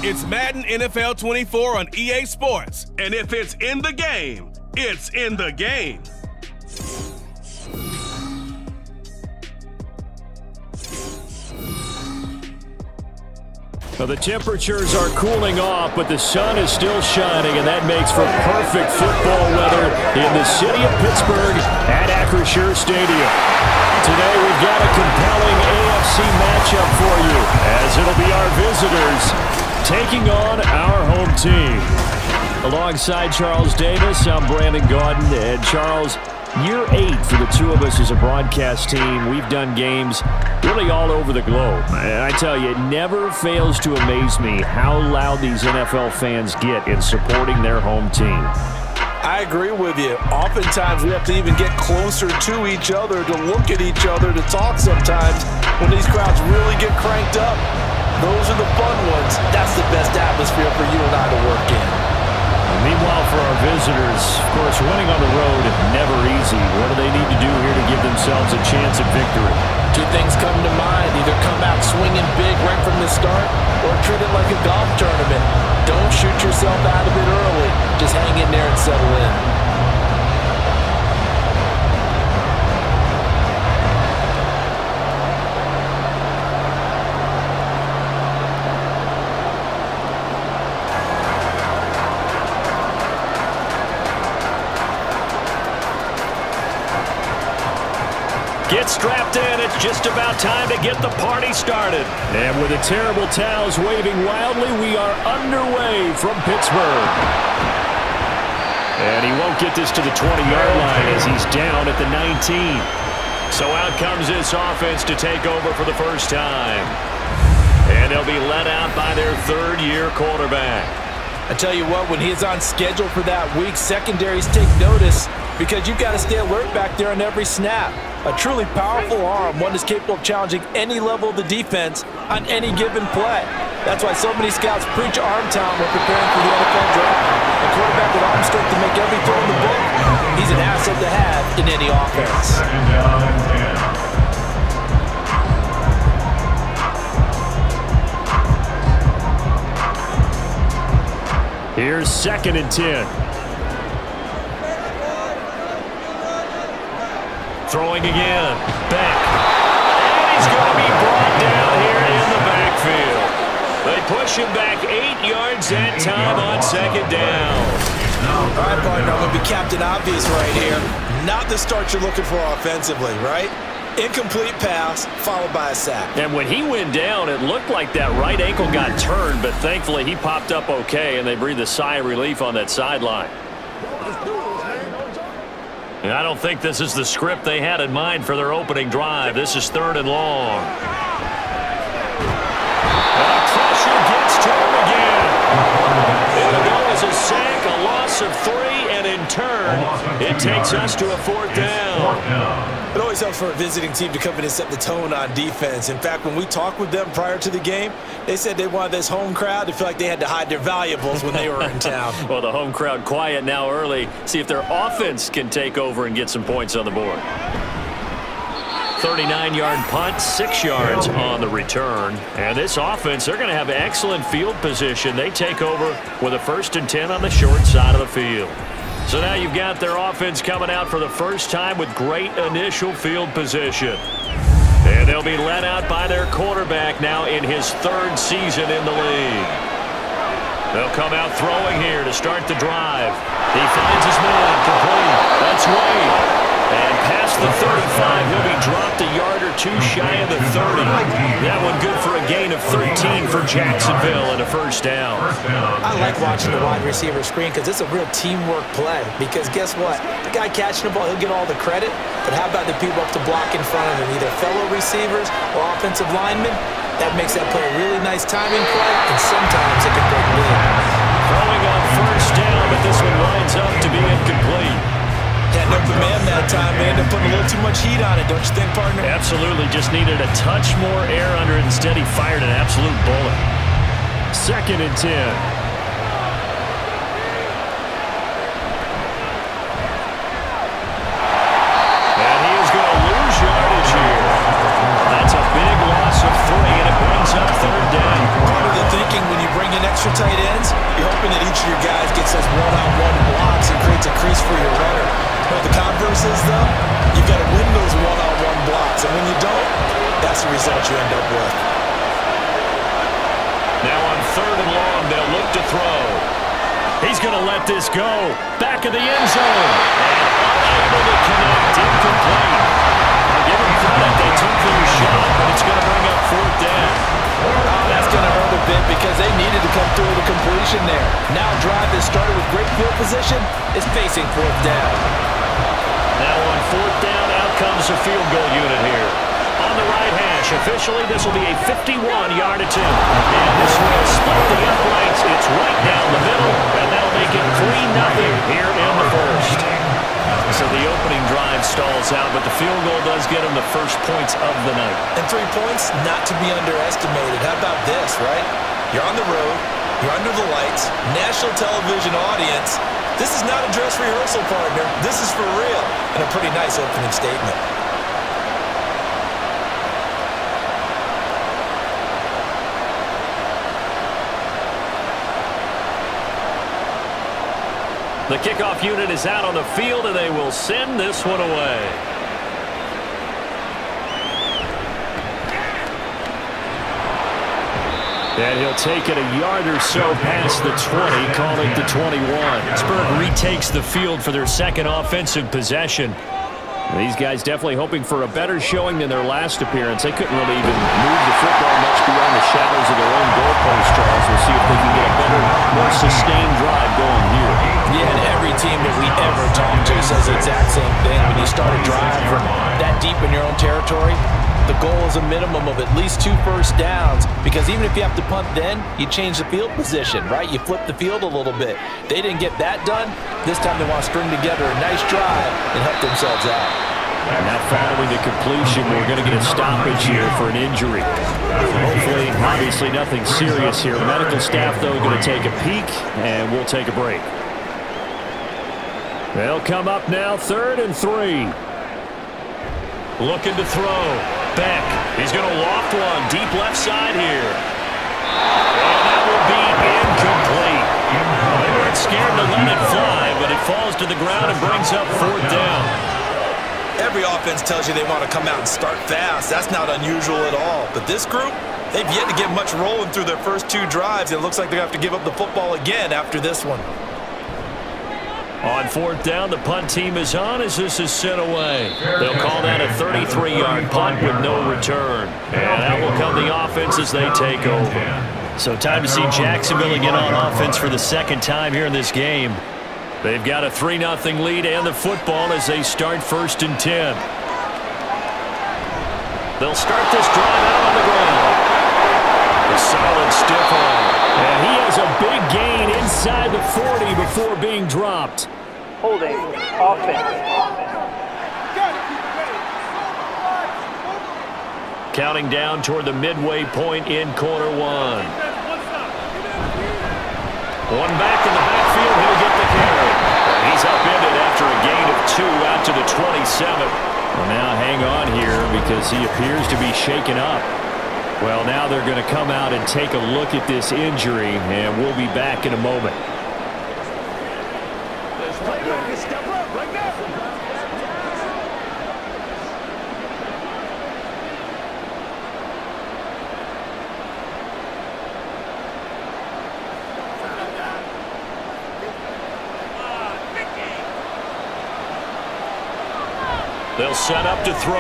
It's Madden NFL 24 on EA Sports, and if it's in the game, it's in the game. Well, the temperatures are cooling off, but the sun is still shining, and that makes for perfect football weather in the city of Pittsburgh at Acrisure Stadium. Today, we've got a compelling AFC matchup for you, as it'll be our visitors taking on our home team. Alongside Charles Davis, I'm Brandon Gaudin. And Charles, year 8 for the two of us as a broadcast team. We've done games really all over the globe. And I tell you, it never fails to amaze me how loud these NFL fans get in supporting their home team. I agree with you. Oftentimes, we have to even get closer to each other, to look at each other, to talk sometimes when these crowds really get cranked up. Those are the fun ones. That's the best atmosphere for you and I to work in. Meanwhile, for our visitors, of course, winning on the road is never easy. What do they need to do here to give themselves a chance at victory? Two things come to mind. Either come out swinging big right from the start or treat it like a golf tournament. Don't shoot yourself out of it early. Just hang in there and settle in. Get strapped in. It's just about time to get the party started. And with the terrible towels waving wildly, we are underway from Pittsburgh. And he won't get this to the 20-yard line as he's down at the 19. So out comes this offense to take over for the first time. And they'll be let out by their third-year quarterback. I tell you what, when he's on schedule for that week, secondaries take notice because you've got to stay alert back there on every snap. A truly powerful arm, one that's capable of challenging any level of the defense on any given play. That's why so many scouts preach arm talent when preparing for the NFL draft. A quarterback with arm strength to make every throw in the book, he's an asset to have in any offense. Here's 2nd and 10. Throwing again. Back. And he's going to be brought down here in the backfield. They push him back 8 yards that time on 2nd down. All right, partner, I'm going to be Captain Obvious right here. Not the start you're looking for offensively, right? Incomplete pass, followed by a sack. And when he went down, it looked like that right ankle got turned, but thankfully he popped up okay, and they breathed a sigh of relief on that sideline. And I don't think this is the script they had in mind for their opening drive. This is 3rd and long. Pressure gets to him again. It'll go as a sack, a loss of 3, and in turn, it takes us to a 4th down. It always helps for a visiting team to come in and set the tone on defense. In fact, when we talked with them prior to the game, they said they wanted this home crowd to feel like they had to hide their valuables when they were in town. Well, the home crowd quiet now early. See if their offense can take over and get some points on the board. 39-yard punt, 6 yards on the return. And this offense, they're going to have excellent field position. They take over with a 1st and 10 on the short side of the field. So now you've got their offense coming out for the first time with great initial field position. And they'll be let out by their quarterback now in his 3rd season in the league. They'll come out throwing here to start the drive. He finds his man complete. That's Wade. And past the 35, he'll be dropped a yard or 2 shy of the 30. That one good for a gain of 13 for Jacksonville and a 1st down. I like watching the wide receiver screen because it's a real teamwork play. Because guess what? The guy catching the ball, he'll get all the credit. But how about the people up to block in front of him, either fellow receivers or offensive linemen? That makes that play a really nice timing play, and sometimes it can break big. Throwing on 1st down, but this one winds up to be incomplete. Had no command that time. They ended up putting a little too much heat on it, don't you think, partner? Absolutely. Just needed a touch more air under it. Instead, he fired an absolute bullet. 2nd and 10. And he is going creates a crease for your runner. But the converse is, though, you've got to win those one-on-one blocks. And when you don't, that's the result you end up with. Now on 3rd and long, they'll look to throw. He's going to let this go. Back of the end zone. And unable to connect. Incomplete. I'll give him credit. They took their shot, but it's going to bring up 4th down. Oh, that's going to hurt a bit because they needed to come through with a completion there. Now a drive that started with great field position is facing 4th down. Now on 4th down, out comes a field goal unit here. On the right hash, officially this will be a 51-yard attempt. And this will split the uprights. It's right down the middle, and that'll make it 3-0 here in the first. So the opening drive stalls out, but the field goal does get them the first points of the night. And 3 points, not to be underestimated. How about this, right? You're on the road, you're under the lights, national television audience. This is not a dress rehearsal, partner. This is for real, and a pretty nice opening statement. The kickoff unit is out on the field, and they will send this one away. And he'll take it a yard or so past the 20, call it the 21. Pittsburgh retakes the field for their second offensive possession. These guys definitely hoping for a better showing than their last appearance. They couldn't really even move the football much beyond the shadows of their own goalpost, Charles. We'll see if they can get a better, more sustained drive going here. Yeah, and every team that we ever talk to says the exact same thing. When you start a drive from that deep in your own territory, the goal is a minimum of at least 2 first downs, because even if you have to punt then, you change the field position, right? You flip the field a little bit. They didn't get that done. This time they want to string together a nice drive and help themselves out. Now following the completion, we're going to get a stoppage here for an injury. Hopefully, obviously nothing serious here. Medical staff, though, going to take a peek, and we'll take a break. They'll come up now, 3rd and 3. Looking to throw. Beck. He's going to loft one. Deep left side here. And that will be incomplete. They weren't scared to let it fly, but it falls to the ground and brings up 4th down. Every offense tells you they want to come out and start fast. That's not unusual at all. But this group, they've yet to get much rolling through their first 2 drives. It looks like they're going to have to give up the football again after this one. On 4th down, the punt team is on as this is sent away. They'll call that a 33-yard punt with no return. And that will come the offense as they take over. So time to see Jacksonville again on offense for the second time here in this game. They've got a 3-0 lead and the football as they start 1st and 10. They'll start this drive out on the ground. A solid stiff arm. And he has a big gain inside the 40 before being dropped. Holding offense. Counting down toward the midway point in quarter 1. One back in the backfield, he'll get the carry. And he's upended after a gain of 2 out to the 27. Well, now hang on here because he appears to be shaken up. Well, now they're going to come out and take a look at this injury, and we'll be back in a moment. They'll set up to throw.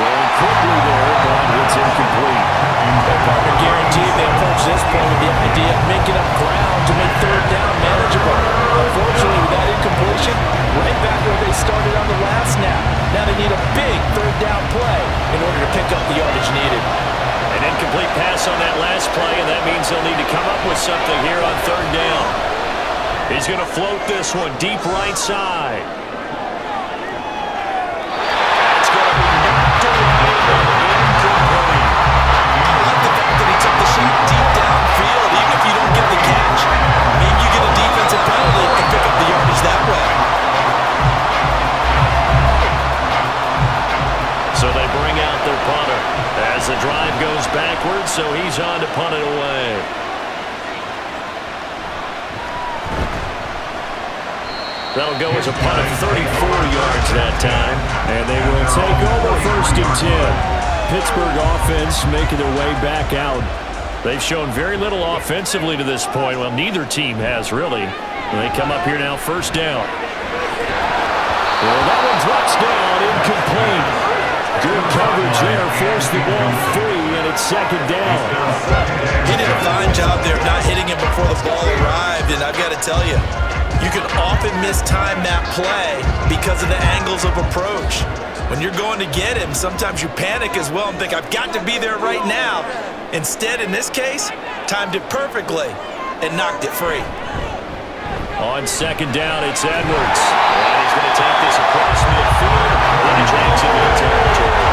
Going quickly there, but it's incomplete. Their partner guaranteed they approach this point with the idea of making up ground to make 3rd down manageable. Unfortunately, with that incompletion, right back where they started on the last snap. Now they need a big 3rd down play in order to pick up the yardage needed. An incomplete pass on that last play, and that means they'll need to come up with something here on 3rd down. He's going to float this one deep right side. As the drive goes backwards, so he's on to punt it away. That'll go as a punt of 34 yards that time. And they will take over 1st and 10. Pittsburgh offense making their way back out. They've shown very little offensively to this point. Well, neither team has, really. And they come up here now, 1st down. Well, that one drops down, incomplete. Good coverage there, forced the ball free, and it's 2nd down. He did a fine job there of not hitting him before the ball arrived, and I've got to tell you, you can often mistime that play because of the angles of approach. When you're going to get him, sometimes you panic as well and think, I've got to be there right now. Instead, in this case, timed it perfectly and knocked it free. On 2nd down, it's Edwards. And he's going to take this across midfield into Jacksonville territory.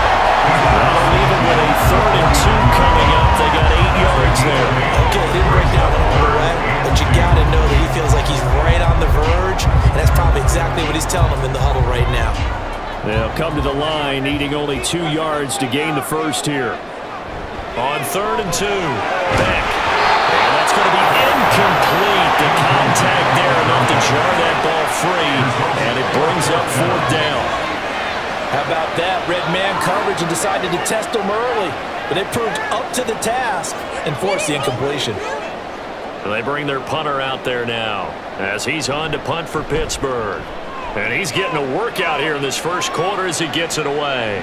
That'll leave him with a 3rd and 2 coming up. They got 8 yards there. Okay, it didn't break down all the way, but you got to know that he feels like he's right on the verge, and that's probably exactly what he's telling him in the huddle right now. They'll come to the line, needing only 2 yards to gain the first here. On 3rd and 2, Beck. And that's going to be incomplete. The contact there enough to jar that ball free, and it brings up 4th down. How about that? Red man coverage and decided to test him early, but they proved up to the task and forced the incompletion. They bring their punter out there now as he's on to punt for Pittsburgh. And he's getting a workout here in this 1st quarter as he gets it away.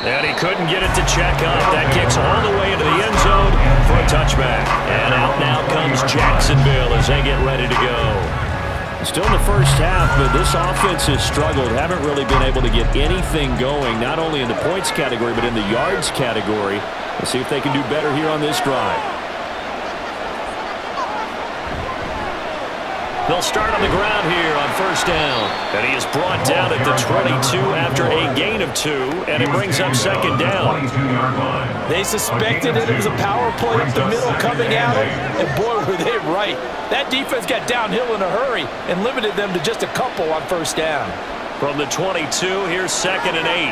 And he couldn't get it to check up. That kicks all the way into the end zone for a touchback. And out now comes Jacksonville as they get ready to go. Still in the 1st half, but this offense has struggled. Haven't really been able to get anything going, not only in the points category, but in the yards category. Let's see if they can do better here on this drive. They'll start on the ground here on 1st down. And he is brought down at the 22 after a gain of 2, and it brings up 2nd down. They suspected it was a power play up the middle coming at him, and boy, were they right. That defense got downhill in a hurry and limited them to just a couple on 1st down. From the 22, here's 2nd and 8.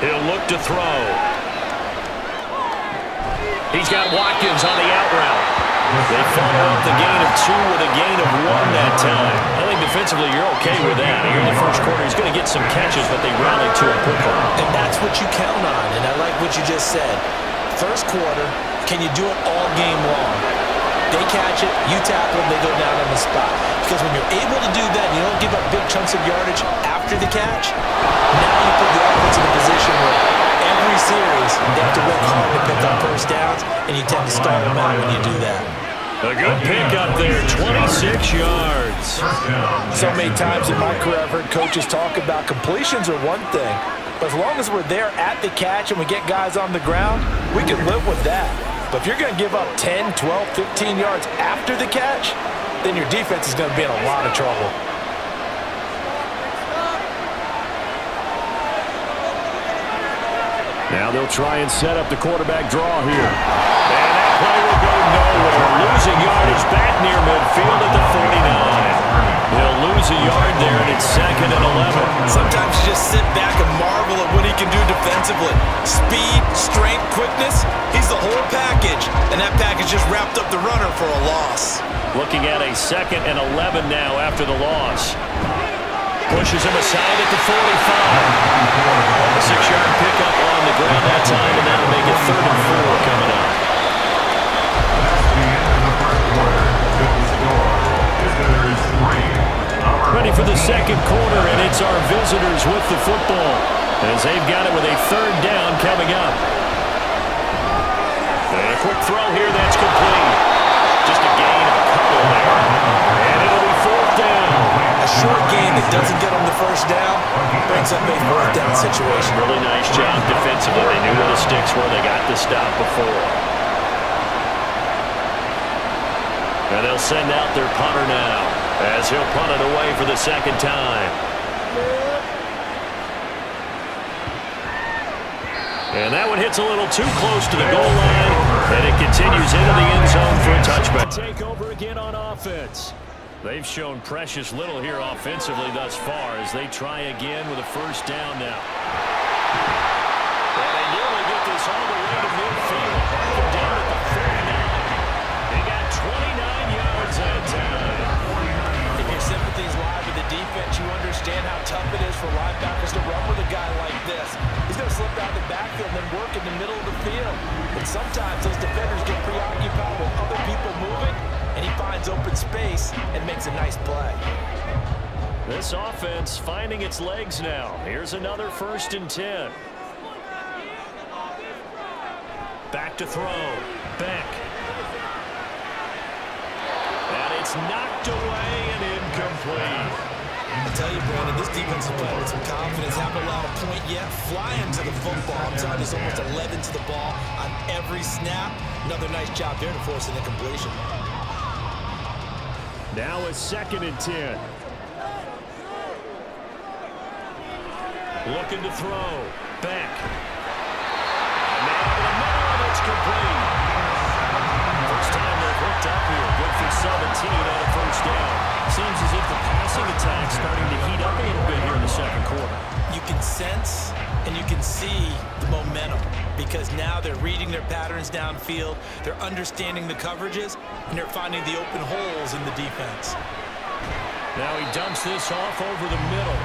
He'll look to throw. He's got Watkins on the out route. They follow up the gain of 2 with a gain of 1 that time. I think defensively you're okay with that. Here in the 1st quarter, he's going to get some catches, but they rally to him quickly. And that's what you count on, and I like what you just said. 1st quarter, can you do it all game long? They catch it, you tackle them, they go down on the spot. Because when you're able to do that, and you don't give up big chunks of yardage after the catch, now you put the offense in a position where every series, they have to work hard to pick up 1st downs, and you tend to start them out when you do that. A good pick up there, 26 yards. So many times in my career, I've heard coaches talk about completions are one thing, but as long as we're there at the catch and we get guys on the ground, we can live with that. But if you're going to give up 10, 12, 15 yards after the catch, then your defense is going to be in a lot of trouble. Now they'll try and set up the quarterback draw here. And that play will go nowhere. Losing yardage back near midfield at the 49. They'll lose a yard there, and it's 2nd and 11. Sometimes you just sit back and marvel at what he can do defensively. Speed, strength, quickness, he's the whole package. And that package just wrapped up the runner for a loss. Looking at a 2nd and 11 now after the loss. Pushes him aside at the 45. A 6-yard pickup on the ground that time, and that'll make it 3rd and 4 coming up. Ready for the 2nd quarter, and it's our visitors with the football as they've got it with a 3rd down coming up. And a quick throw here that's complete. Just a gain of a couple there. And it'll be 4th down. A short gain that doesn't get them the 1st down brings up a 4th down situation. Really nice job defensively. They knew where the sticks were. They got the stop before. And they'll send out their punter now as he'll punt it away for the 2nd time. And that one hits a little too close to the goal line, and it continues into the end zone for a touchback. Take over again on offense. They've shown precious little here offensively thus far as they try again with a 1st down now. And they nearly get this all the way to midfield. Down at the 49. They got 29 yards that time. for linebackers to run with a guy like this. He's going to slip out of the backfield and then work in the middle of the field. And sometimes those defenders get preoccupied with other people moving, and he finds open space and makes a nice play. This offense finding its legs now. Here's another 1st and 10. Back to throw. Beck. And it's knocked away and incomplete. I tell you, Brandon, this defense is playing with some confidence. Haven't allowed a point yet. Flying to the football. I'm telling you, there's almost 11 to the ball on every snap. Another nice job there to force an incompletion. Now a 2nd and 10. Looking to throw. Beck. Now in the middle, and it's complete. First time they've hooked up here. Good for 17 on a 1st down. Seems as if the passing attack's starting to heat up a little bit here in the 2nd quarter. You can sense and you can see the momentum because now they're reading their patterns downfield, they're understanding the coverages, and they're finding the open holes in the defense. Now he dumps this off over the middle.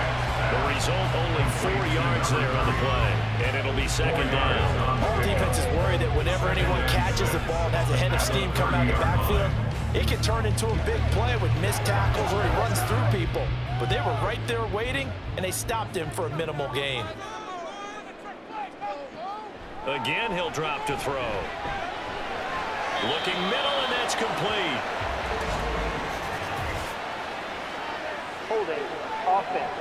The result, only 4 yards there on the play, and it'll be 2nd down. All defense is worried that whenever anyone catches the ball and has a head of steam come out of the backfield, it can turn into a big play with missed tackles or he runs through people. But they were right there waiting, and they stopped him for a minimal gain. Again, he'll drop to throw. Looking middle, and that's complete. Holding offense.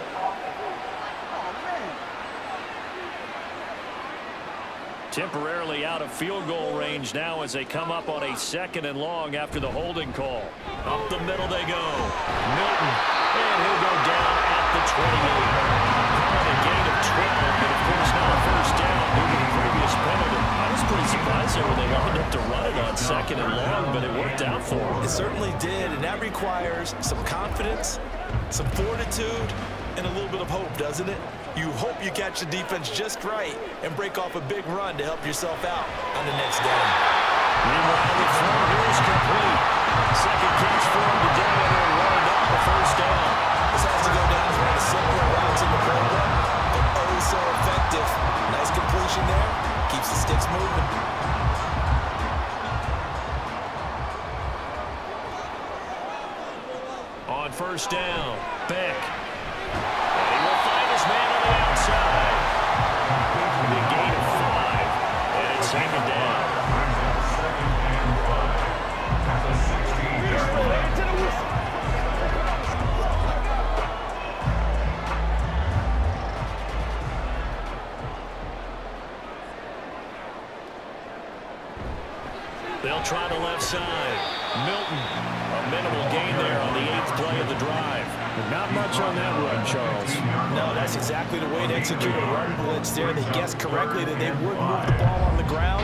Temporarily out of field goal range now as they come up on a 2nd and long after the holding call. Up the middle they go. Milton, and he'll go down at the 28. And a gain of 12, but of course now a 1st down due to the previous penalty. I was pretty surprised there when they lined up to run it on 2nd and long, but it worked out for them. It certainly did, and that requires some confidence, some fortitude, and a little bit of hope, doesn't it? You hope you catch the defense just right and break off a big run to help yourself out on the next down. Meanwhile, the throw here is complete. 2nd catch for him today, and they're running up the 1st down. This has to go down as one of the simpler routes in the program, but oh so effective. Nice completion there. Keeps the sticks moving. On 1st down, Beck. And he will find his man on the outside. Big gain of 5, and it's 2nd down. They'll try the left side. Milton, a minimal gain there on the 8th play of the drive. Not much on that run, Charles. No, that's exactly the way to execute a run blitz there. They guessed correctly that they would move the ball on the ground,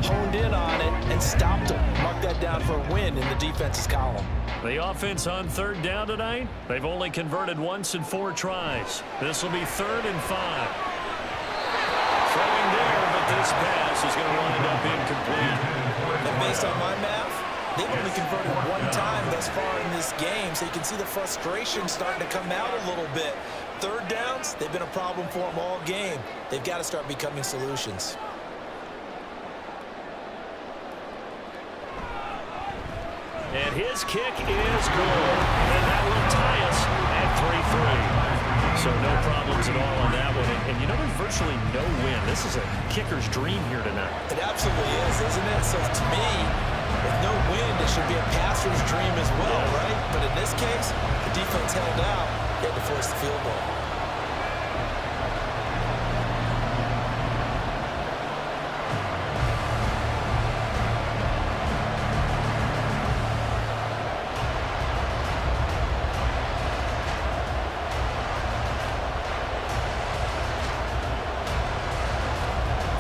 honed in on it, and stopped them. Mark that down for a win in the defense's column. The offense on 3rd down tonight, they've only converted once in 4 tries. This will be 3rd and 5. Throwing there, but this pass is going to wind up incomplete. And based on my math, they've only converted 1 time thus far in this game, so you can see the frustration starting to come out a little bit. 3rd downs, they've been a problem for them all game. They've got to start becoming solutions. And his kick is good. And that will tie us at 3-3. So no problems at all on that one. And you know, there's virtually no win. This is a kicker's dream here tonight. It absolutely is, isn't it? So to me, with no win, it should be a passer's dream as well, right? But in this case, the defense held out. They had to force the field goal.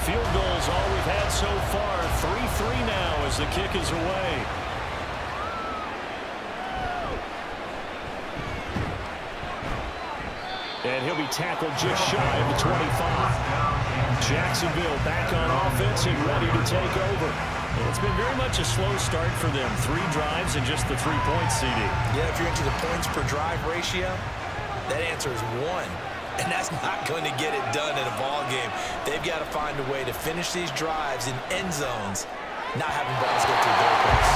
Field goals all we've had so far. 3-3 now as the kick is away. And he'll be tackled just shy of the 25. Jacksonville back on offense and ready to take over. It's been very much a slow start for them. 3 drives and just the 3 points, CD. Yeah, if you're into the points per drive ratio, that answer is 1. And that's not going to get it done in a ball game. They've got to find a way to finish these drives in end zones, not having balls go through goalposts.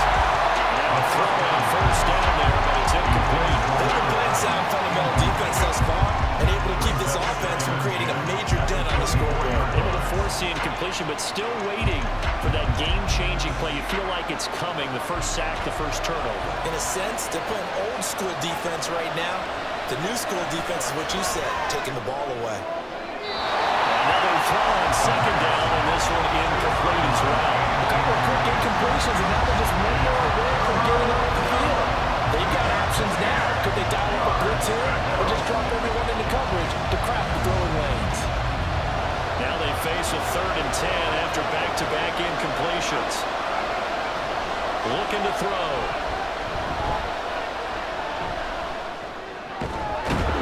Now a throw on first down there, but it's incomplete. They've been playing sound fundamental defense thus far and able to keep this offense from creating a major dent on the scoreboard. Able to force the incompletion, but still waiting for that game-changing play. You feel like it's coming, the first sack, the first turnover. In a sense, they're playing old-school defense right now. The new school defense is what you said, taking the ball away. Another throw on second down, and this one incomplete as well. A couple of quick incompletions, and now they're just one more away from getting off the field. They've got options now. Could they dial up a blitz here, or just drop everyone into coverage to crack the throwing lanes? Now they face a 3rd and 10 after back-to-back incompletions. Looking to throw.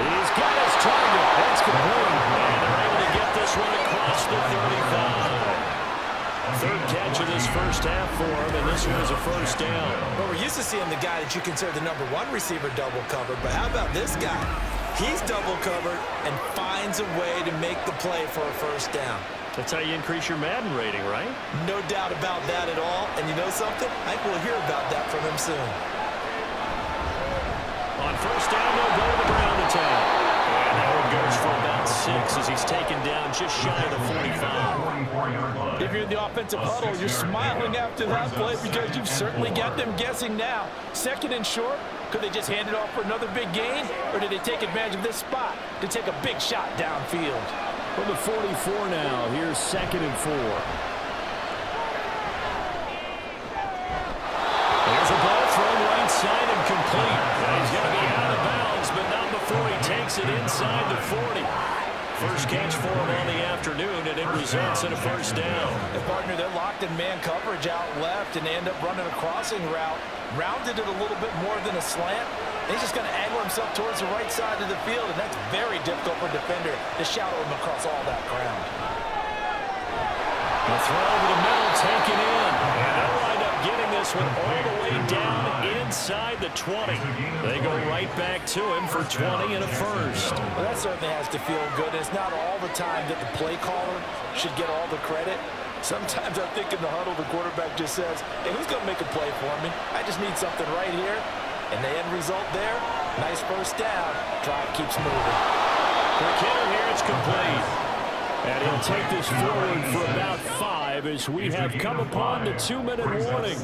He's got his target. That's complete. And they're able to get this one across the 35. 3rd catch of this first half for him, and this one is a first down. Well, we're used to seeing the guy that you consider the #1 receiver double covered, but how about this guy? He's double covered and finds a way to make the play for a first down. That's how you increase your Madden rating, right? No doubt about that at all. And you know something? I think we'll hear about that from him soon. On first down, they'll go to the ground attack. And that one goes for about 6 as he's taken down just shy of the 45. If you're in the offensive huddle, you're smiling after that play because you've certainly got them guessing now. 2nd and short. Could they just hand it off for another big gain? Or did they take advantage of this spot to take a big shot downfield? From the 44 now, here's 2nd and 4. There's a ball thrown right side and complete. And he's going to be out of bounds, but not before he takes it inside the 40. First catch for him on the afternoon, and it results in a first down. And partner, they're locked in man coverage out left, and they end up running a crossing route. Rounded it a little bit more than a slant. He's just going to angle himself towards the right side of the field, and that's very difficult for a defender to shadow him across all that ground. The throw over the middle, taken in. And they'll wind up getting this one all the way down inside the 20. They go right back to him for 20 and a first. Well, that certainly has to feel good. It's not all the time that the play caller should get all the credit. Sometimes I think in the huddle, the quarterback just says, hey, who's going to make a play for me? I just need something right here. And the end result there, nice first down. Drive keeps moving. Quick hitter here, it's complete. And he'll take this forward for about 5 as we have come upon the 2-minute warning.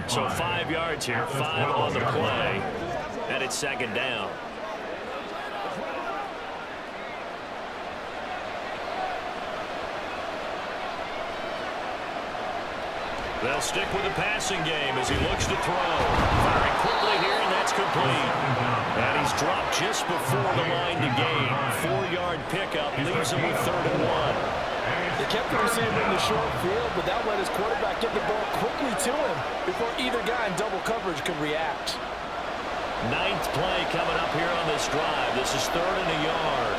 So 5 yards here, 5 on the play. And it's 2nd down. They'll stick with the passing game as he looks to throw. Firing quickly here, and that's complete. And he's dropped just before the line to gain. 4-yard pickup leaves him with 3rd and 1. They kept the receiver in the short field, but that let his quarterback get the ball quickly to him before either guy in double coverage could react. 9th play coming up here on this drive. This is 3rd and a yard.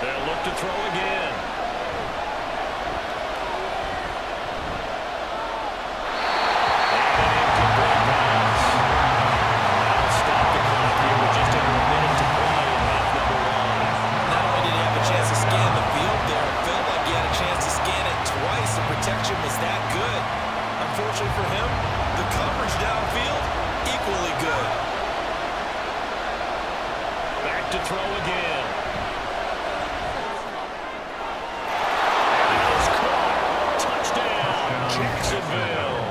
They'll look to throw again. Protection was that good. Unfortunately for him, the coverage downfield, equally good. Back to throw again. Touchdown, Jacksonville.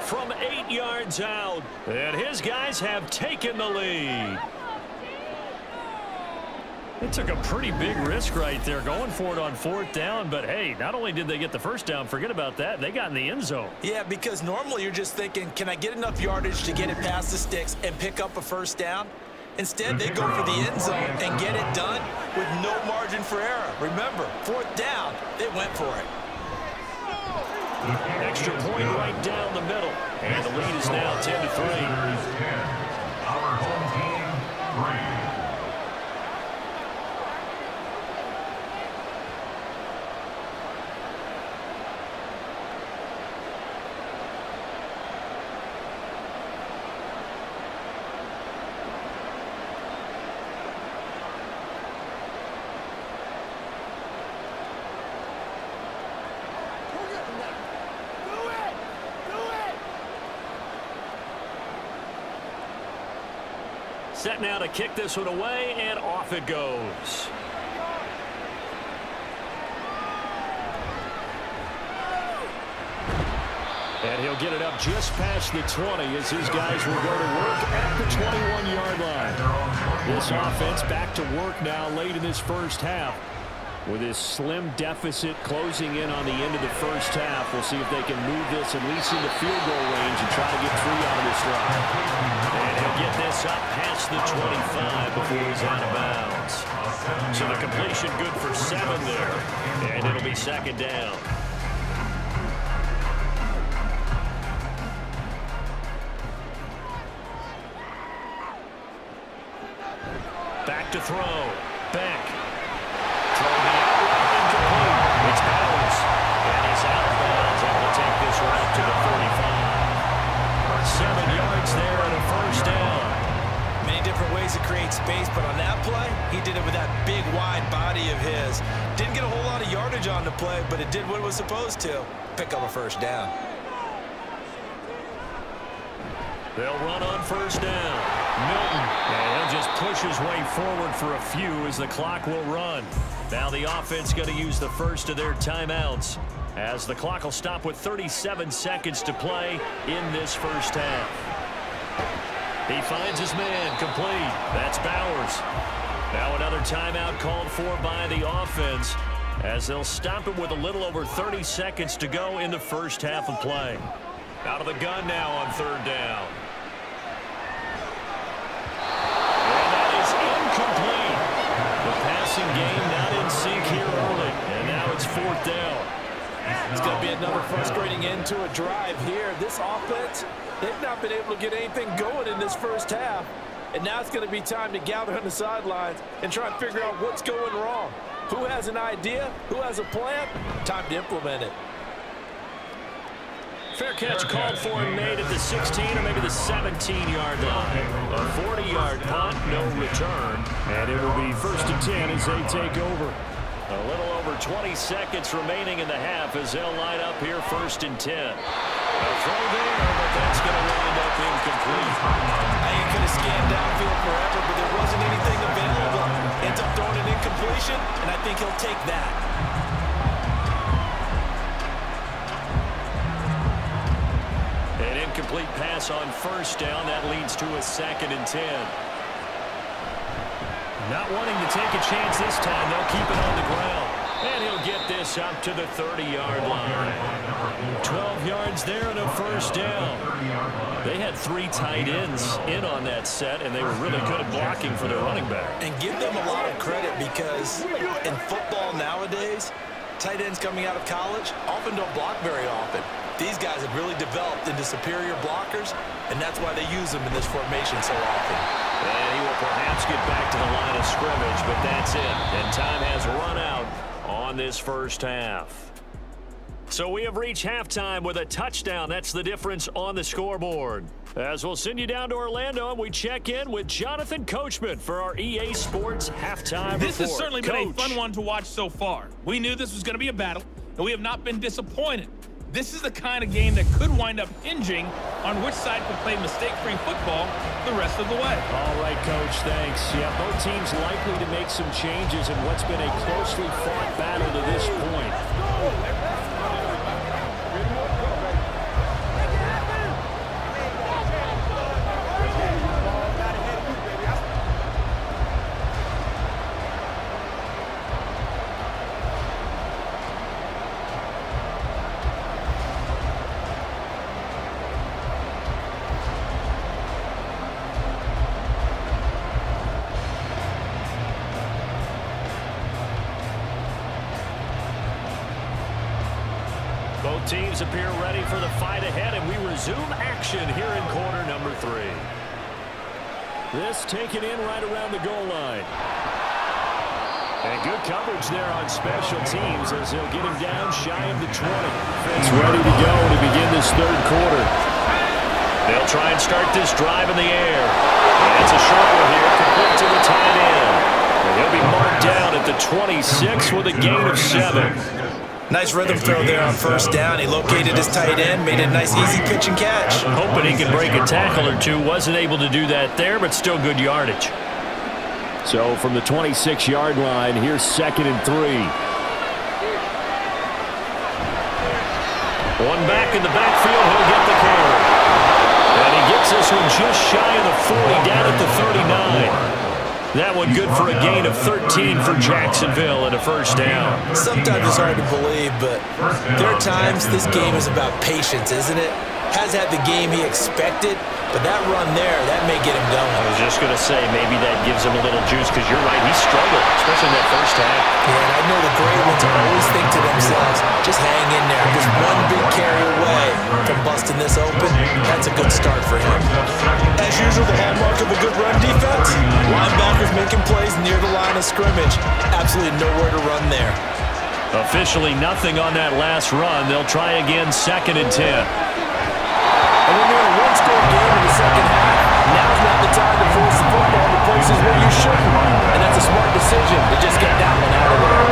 From 8 yards out, and his guys have taken the lead. They took a pretty big risk right there going for it on 4th down, but hey, not only did they get the first down, forget about that, they got in the end zone. Yeah, because normally you're just thinking, can I get enough yardage to get it past the sticks and pick up a first down? Instead, they go for the end zone and get it done with no margin for error. Remember, 4th down, they went for it. Extra point right down the middle, and the lead is now 10-3. Our home team, 3. Set now to kick this one away, and off it goes. And he'll get it up just past the 20 as his guys will go to work at the 21-yard line. This offense back to work now late in this first half. With his slim deficit closing in on the end of the first half, we'll see if they can move this at least into field goal range and try to get 3 out of this drive. And he'll get this up past the 25 before he's out of bounds. So the completion good for 7 there, and it'll be second down. Back to throw. Beck. It's Bowers, and he's out of bounds, and we'll take this one up to the 45. 7 yards there and a first down. Many different ways to create space, but on that play, he did it with that big, wide body of his. Didn't get a whole lot of yardage on the play, but it did what it was supposed to. Pick up a first down. They'll run on first down. Milton, and he'll just push his way forward for a few as the clock will run. Now the offense going to use the first of their timeouts as the clock will stop with 37 seconds to play in this first half. He finds his man complete. That's Bowers. Now another timeout called for by the offense as they'll stop it with a little over 30 seconds to go in the first half of play. Out of the gun now on third down. And that is incomplete. The passing game not in sync here early. And now it's fourth down. It's going to be another frustrating end to a drive here. This offense, they've not been able to get anything going in this first half. And now it's going to be time to gather on the sidelines and try and figure out what's going wrong. Who has an idea? Who has a plan? Time to implement it. Fair catch called for and made at the 16 or maybe the 17-yard line. A 40-yard punt, no return. And it will be 1st and 10 as they take over. A little over 20 seconds remaining in the half as they'll line up here 1st and 10. A throw there, but that's going to wind up incomplete. I think he could have scanned downfield forever, but there wasn't anything available. Ends up throwing an incompletion, and I think he'll take that. An incomplete pass on first down. That leads to a 2nd and 10. Not wanting to take a chance this time. They'll keep it on the ground. And he'll get this up to the 30-yard line. 12 yards there and a first down. They had 3 tight ends in on that set, and they were really good at blocking for their running back. And give them a lot of credit because in football nowadays, tight ends coming out of college often don't block very often. These guys have really developed into superior blockers, and that's why they use them in this formation so often. And he will perhaps get back to the line of scrimmage, but that's it. And time has run out on this first half. So we have reached halftime with a touchdown. That's the difference on the scoreboard. As we'll send you down to Orlando, and we check in with Jonathan Coachman for our EA Sports halftime This report. has certainly been a fun one to watch so far. We knew this was going to be a battle, and we have not been disappointed. This is the kind of game that could wind up hinging on which side can play mistake-free football the rest of the way. All right, Coach, thanks. Yeah, both teams likely to make some changes in what's been a closely fought battle to this point. Both teams appear ready for the fight ahead, and we resume action here in quarter number 3. This taken in right around the goal line. And good coverage there on special teams as they'll get him down shy of the 20. It's ready to go to begin this third quarter. They'll try and start this drive in the air. And it's a short one here, complete to the tight end. And he'll be marked down at the 26 with a gain of 7. Nice rhythm throw there on first down. He located his tight end, made a nice easy pitch and catch. Hoping he could break a tackle or two. Wasn't able to do that there, but still good yardage. So from the 26-yard line, here's 2nd and 3. One back in the backfield, he'll get the carry. And he gets this one just shy of the 40, down at the 39. That one good for a gain of 13 for Jacksonville and a first down. Sometimes it's hard to believe, but there are times this game is about patience, isn't it? Has had the game he expected, but that run there, that may get him going. I was just going to say, maybe that gives him a little juice, because you're right, he struggled, especially in that first half. Yeah, and I know the great ones always think to themselves, just hang in there. Just one big carry away from busting this open. That's a good start for him. As usual, the hallmark of a good run defense, linebackers making plays near the line of scrimmage. Absolutely nowhere to run there. Officially nothing on that last run. They'll try again, 2nd and 10. And when you're in a one-score game in the second half, now's not the time to force the football to places where you shouldn't. And that's a smart decision to just get that one out of there.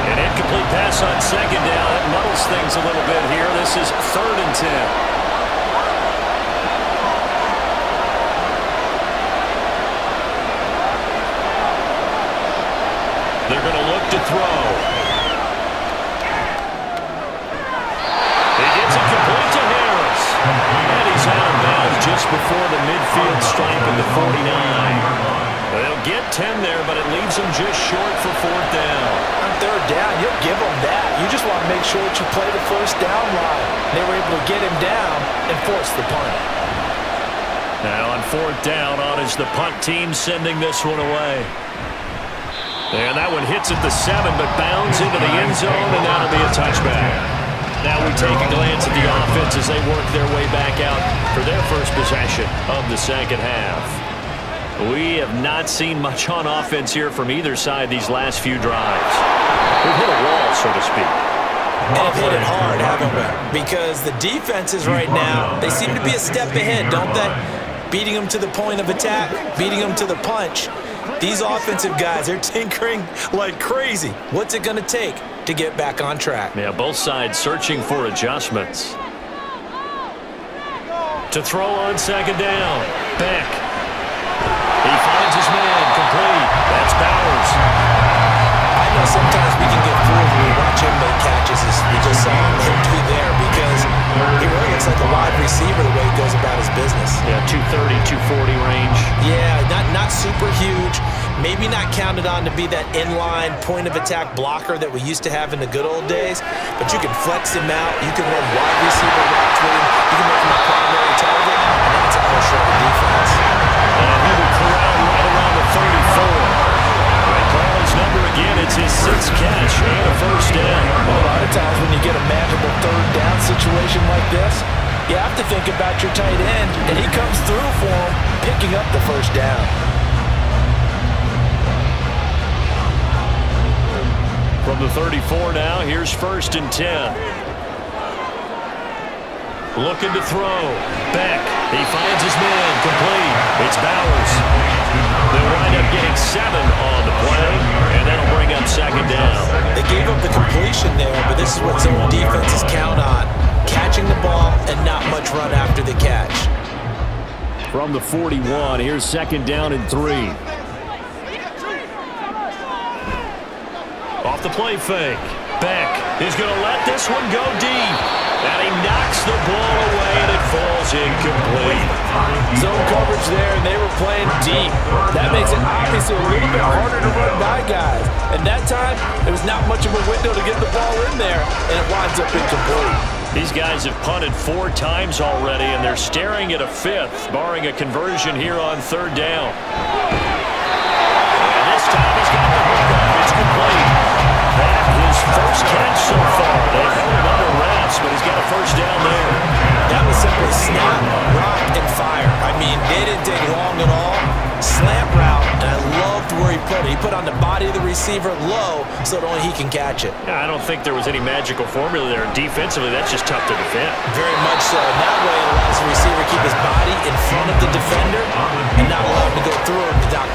An incomplete pass on 2nd down. That muddles things a little bit here. This is 3rd and 10. They're going to look to throw. He gets it complete to Harris. And he's out of bounds just before the midfield stripe at the 49. They'll get 10 there, but it leaves them just short for 4th down. On 3rd down, you'll give them that. You just want to make sure that you play the first down line. They were able to get him down and force the punt. Now on 4th down, on is the punt team sending this one away. And that one hits at the 7, but bounds into the end zone, and that'll be a touchback. Now we take a glance at the offense as they work their way back out for their first possession of the second half. We have not seen much on offense here from either side these last few drives. We've hit a wall, so to speak. And have hit it hard, haven't we? Because the defenses right now, they seem to be a step ahead, don't they? Beating them to the point of attack, beating them to the punch. These offensive guys, they're tinkering like crazy. What's it going to take to get back on track? Yeah, both sides searching for adjustments. To throw on 2nd down. Beck. He finds his man. Complete. That's Bowers. I know sometimes we can get fooled when we watch him make catches, as we just saw him do there, because he really looks like a wide receiver the way he goes about his business. Yeah, 230, 240 range. Yeah, not super huge. Maybe not counted on to be that inline point-of-attack blocker that we used to have in the good old days, but you can flex him out. You can run wide receiver routes with him. You can make him a primary target, and that's a push on the defense. And he will corral right around the 34. Carlin's number again, it's his 6th catch and a first down. A lot of times when you get a manageable 3rd down situation like this, you have to think about your tight end, and he comes through for him, picking up the first down. From the 34 now, here's 1st and 10. Looking to throw. Beck. He finds his man. Complete. It's Bowers. They'll wind up getting 7 on the play, and that'll bring up 2nd down. They gave up the completion there, but this is what zone defenses count on. Catching the ball and not much run after the catch. From the 41, here's 2nd down and 3. Off the play fake. Beck is going to let this one go deep. And he knocks the ball away, and it falls incomplete. Zone coverage there, and they were playing deep. That makes it obviously a little bit harder to run by guys. And that time, there was not much of a window to get the ball in there, and it winds up incomplete. These guys have punted 4 times already, and they're staring at a 5th, barring a conversion here on 3rd down. And this time he's got the hook up. It's complete. That his first catch so far. They held him under wraps, but he's got a first down there. That was simply snap, rock, and fire. I mean, they didn't take long at all. Slant route, and I loved where he put it. He put on the body of the receiver low so that only he can catch it. I don't think there was any magical formula there. Defensively, that's just tough to defend. Very much so. And that way it allows the receiver to keep his body in front of the defender and not allow him to go through him to knock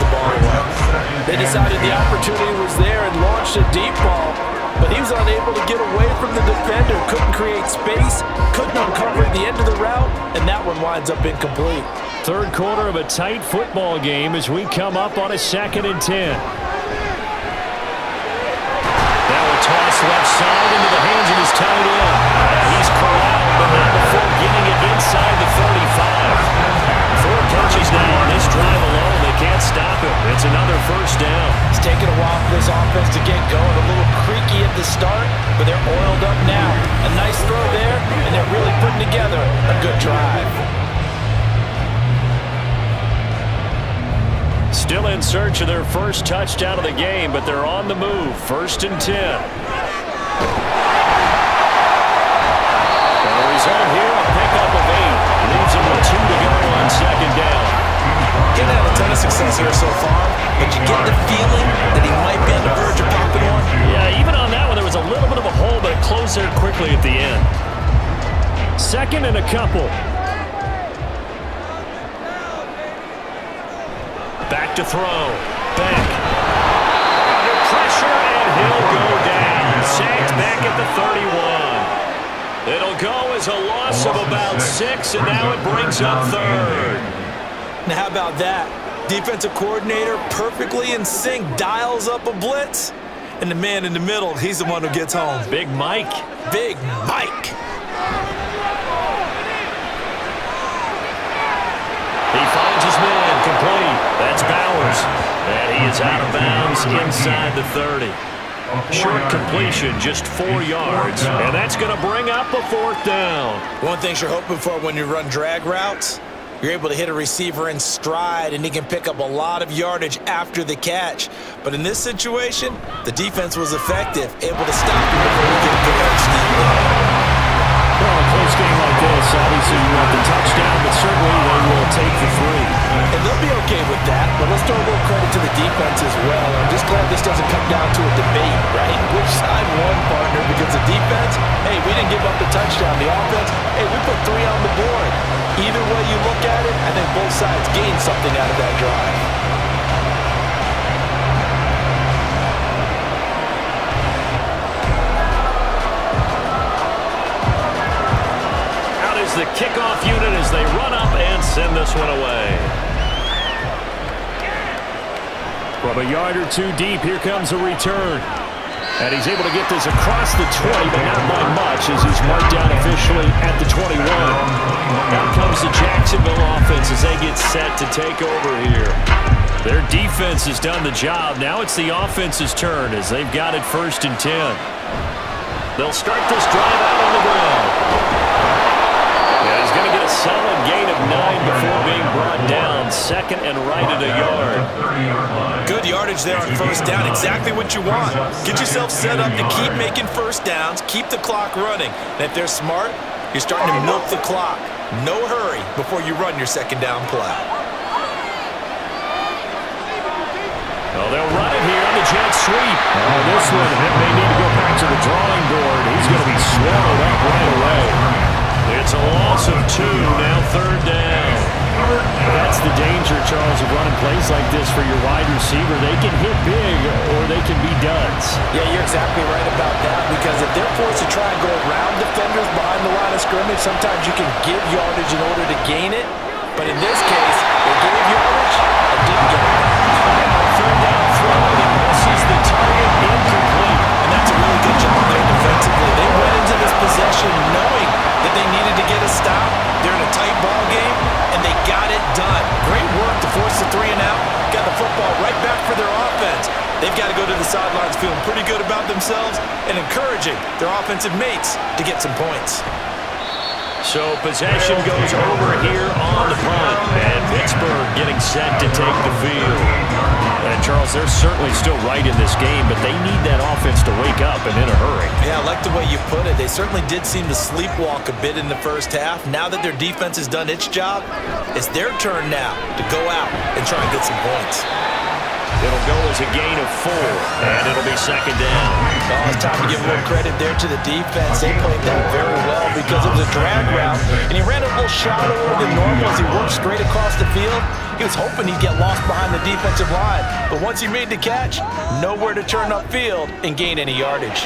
They decided the opportunity was there and launched a deep ball, but he was unable to get away from the defender, couldn't create space, couldn't uncover the end of the route, and that one winds up incomplete. Third quarter of a tight football game as we come up on a 2nd and 10. Now a toss left side into the hands of his tight end. He's corralled, but not before getting it inside the 35. 4 catches now on this drive alone. They can't stop him. It's another first down. It's taken a while for this offense to get going. A little creaky at the start, but they're oiled up now. A nice throw there, and they're really putting together a good drive. Still in search of their first touchdown of the game, but they're on the move. 1st and 10. The result here, a pickup of 8. Leaves them with 2 to go on 2nd down. Getting had a ton of success here so far, but you get the feeling that he might be on the verge of popping one. Yeah, even on that one, there was a little bit of a hole, but it closed there quickly at the end. 2nd and a couple. Back to throw. Back. Under pressure, and he'll go down. Sacked back at the 31. It'll go as a loss of about 6, and now it brings up 3rd. Now, how about that? Defensive coordinator perfectly in sync, dials up a blitz, and the man in the middle, he's the one who gets home. Big Mike. Big Mike. He finds his man, complete. That's Bowers. And he is out of bounds inside the 30. Short completion, just 4 yards. And that's going to bring up a 4th down. One of the things you're hoping for when you run drag routes, you're able to hit a receiver in stride, and he can pick up a lot of yardage after the catch. But in this situation, the defense was effective, able to stop him before he could get steep. Well, a close game like this, obviously you want the touchdown, but certainly they will take the 3. And they'll be okay with that, but let's throw a little credit to the defense as well. I'm just glad this doesn't come down to a debate, right? Which side won, partner? Because the defense, hey, we didn't give up the touchdown. The offense, hey, we put 3 on the board. Either way you look at it, I think both sides gained something out of that drive. The kickoff unit as they run up and send this one away. From a yard or 2 deep, here comes a return. And he's able to get this across the 20, but not by much as he's marked down officially at the 21. Now comes the Jacksonville offense as they get set to take over here. Their defense has done the job. Now it's the offense's turn as they've got it 1st and 10. They'll start this drive out on the ground. He's going to get a solid gain of 9 before being brought down. 2nd and right at a yard. Good yardage there on 1st down. Exactly what you want. Get yourself set up to keep making 1st downs, keep the clock running. And if they're smart, you're starting to milk the clock. No hurry before you run your 2nd down play. Well, they'll run it here on the jet sweep. Oh, this one may need to go back to the drawing board. He's going to be swallowed up right away. It's a loss of 2, now 3rd down. That's the danger, Charles, of running plays like this for your wide receiver. They can hit big or they can be duds. Yeah, you're exactly right about that, because if they're forced to try and go around defenders behind the line of scrimmage, sometimes you can give yardage in order to gain it. But in this case, they gave yardage and didn't get it. 3rd down throw, and he misses the target, incomplete. And that's a really good job there defensively. They went into this possession knowing that they needed to get a stop. They're in a tight ball game, and they got it done. Great work to force the 3 and out. Got the football right back for their offense. They've got to go to the sidelines feeling pretty good about themselves and encouraging their offensive mates to get some points. So possession goes over here on the punt, and Pittsburgh getting set to take the field. And Charles, they're certainly still right in this game, but they need that offense to wake up and in a hurry. Yeah, I like the way you put it. They certainly did seem to sleepwalk a bit in the 1st half. Now that their defense has done its job, it's their turn now to go out and try and get some points. It'll go as a gain of 4, and it'll be second down. Oh, it's time to give a little credit there to the defense. They played that very well because it was a drag route, and he ran a little shallower than normal as he worked straight across the field. He was hoping he'd get lost behind the defensive line, but once he made the catch, nowhere to turn upfield and gain any yardage.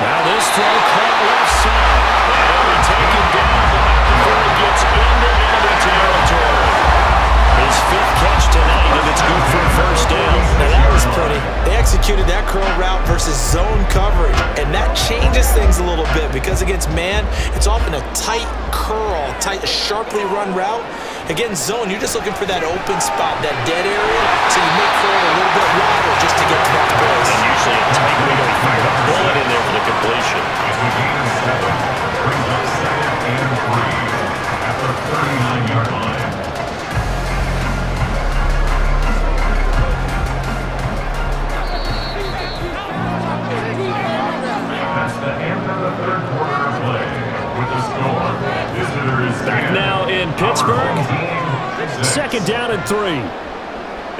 Now this throw caught left side, and it'll be taken down before he gets into enemy territory. His 5th catch tonight, and it's good for a first down. Now that was pretty. They executed that curl route versus zone coverage, and that changes things a little bit because against man, it's often a tight curl, sharply run route. Against zone, you're just looking for that open spot, that dead area, so you make for it a little bit wider just to get to that place. And usually a tight window, he fired a bullet in there for the completion. Brings up 2nd and 3 at the 39-yard line. That's the end of the 3rd quarter of play. With the score, visitors back now in Pittsburgh. 2nd down and 3.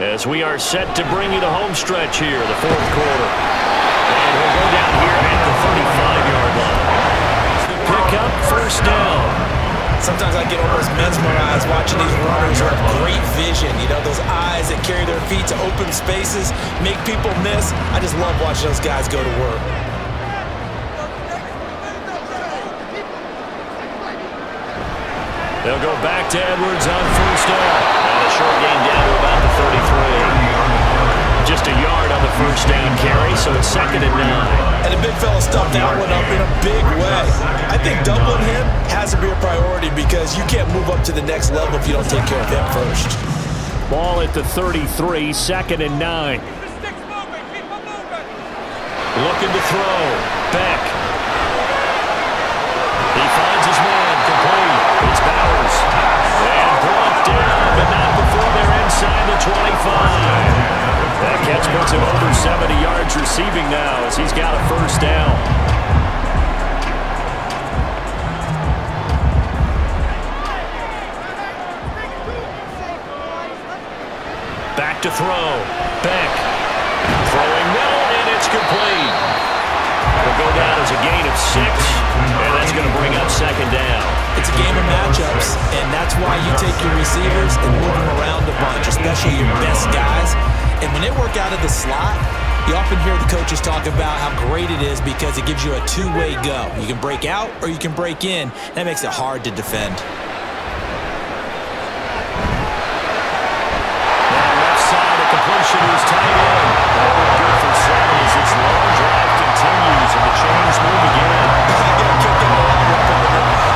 As we are set to bring you the home stretch here, the 4th quarter. And we'll go down here at the 35-yard line. Pick up first down. Sometimes I get almost mesmerized watching these runners who have great vision. You know, those eyes that carry their feet to open spaces, make people miss. I just love watching those guys go to work. They'll go back to Edwards on first down. And a short gain down to about the 33. Just a yard on the first down carry, so it's 2nd and 9. And the big fella stuffed that one up in a big way. I think doubling him has to be a priority because you can't move up to the next level if you don't take care of him first. Ball at the 33, 2nd and 9. Looking to throw. Beck. He finds his man. Complete. It's Bowers. And brought down, but not before they're inside the 25. That catch puts him over 70 yards receiving now as he's got a first down. Back to throw. Beck. Throwing middle, and it's complete. It'll go down as a gain of 6, and that's going to bring up 2nd down. It's a game of matchups, and that's why you take your receivers and move them around a bunch, especially your best guys. And when they work out of the slot, you often hear the coaches talk about how great it is because it gives you a two-way go. You can break out or you can break in. That makes it hard to defend. Now left side, the completion is tight end. Good for 7 as this long drive continues and the chains move again.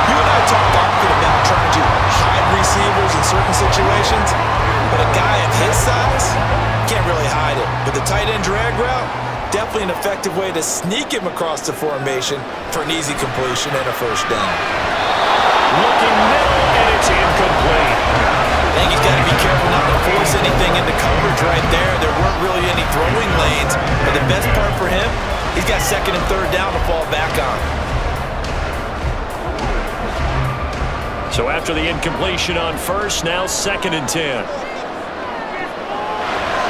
You and I talked often about trying to hide receivers in certain situations, but a guy of his size can't really hide it. But the tight end drag route, definitely an effective way to sneak him across the formation for an easy completion and a first down. Looking middle, and it's incomplete. I think he's got to be careful not to force anything into coverage right there. There weren't really any throwing lanes, but the best part for him, he's got 2nd and 3rd down to fall back on. So after the incompletion on first, now 2nd and 10.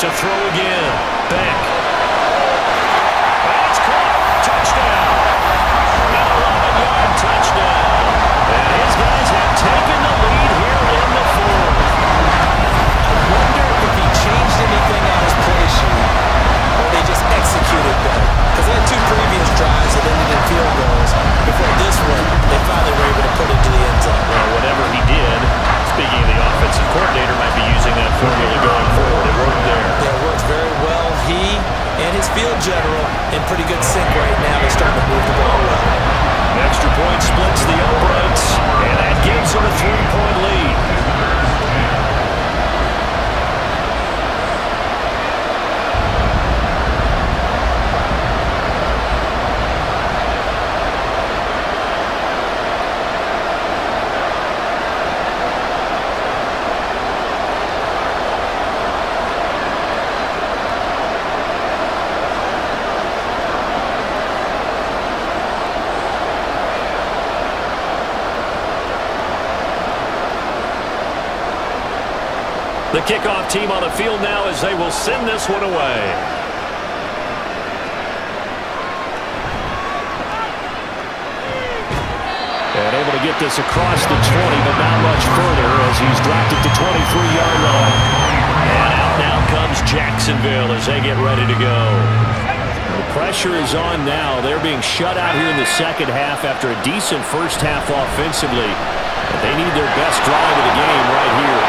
To throw again. Beck. And it's caught. Touchdown. An 11-yard touchdown. And his guys have taken the lead here in the 4th. I wonder if he changed anything on his play sheet or they just executed better. Because they had 2 previous drives that ended in field goals. Before this one, they finally were able to put it to the end zone. Well, whatever he did, speaking of the offensive coordinator, might be using that formula going forward. It worked there. Yeah, it worked very well. He The kickoff team on the field now as they will send this one away. And able to get this across the 20, but not much further as he's dropped it to 23-yard line. And out now comes Jacksonville as they get ready to go. The pressure is on now. They're being shut out here in the second half after a decent first half offensively. But they need their best drive of the game right here.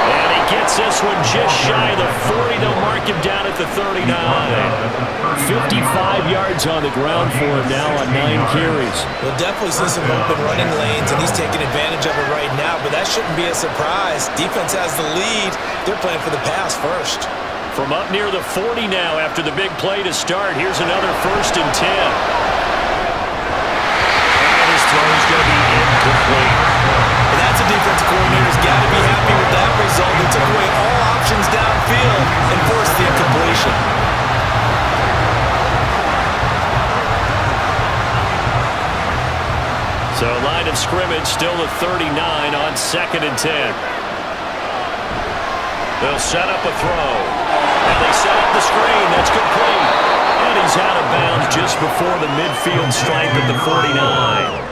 And he gets this one just shy of the 40. They'll mark him down at the 39. 55 yards on the ground for him now on 9 carries. We'll definitely see some open running lanes, and he's taking advantage of it right now, but that shouldn't be a surprise. Defense has the lead. They're playing for the pass first. From up near the 40 now after the big play to start. Here's another 1st and 10. And his throw is going to be incomplete. And that's a defensive coordinator's got to be happy with that result. They took away all options downfield and forced the incompletion. So line of scrimmage still at 39 on 2nd and 10. They'll set up a throw. And they set up the screen. That's complete. And he's out of bounds just before the midfield stripe at the 49.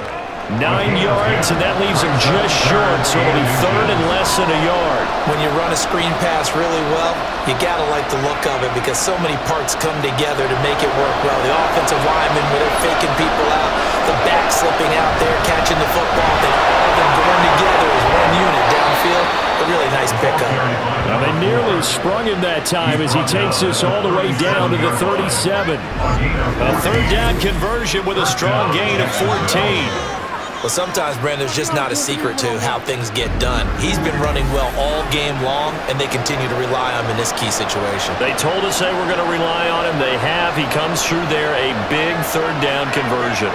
9 yards, and that leaves him just short, so it'll be 3rd and less than a yard. When you run a screen pass really well, you got to like the look of it because so many parts come together to make it work well. The offensive linemen, where they're faking people out, the back slipping out there, catching the football, then all of them going together as one unit downfield. A really nice pickup. Now they nearly sprung him that time as he takes this all the way down to the 37. A 3rd down conversion with a strong gain of 14. Well, sometimes, Brandon, there's just not a secret to how things get done. He's been running well all game long, and they continue to rely on him in this key situation. They told us they were going to rely on him. They have. He comes through there, a big 3rd down conversion.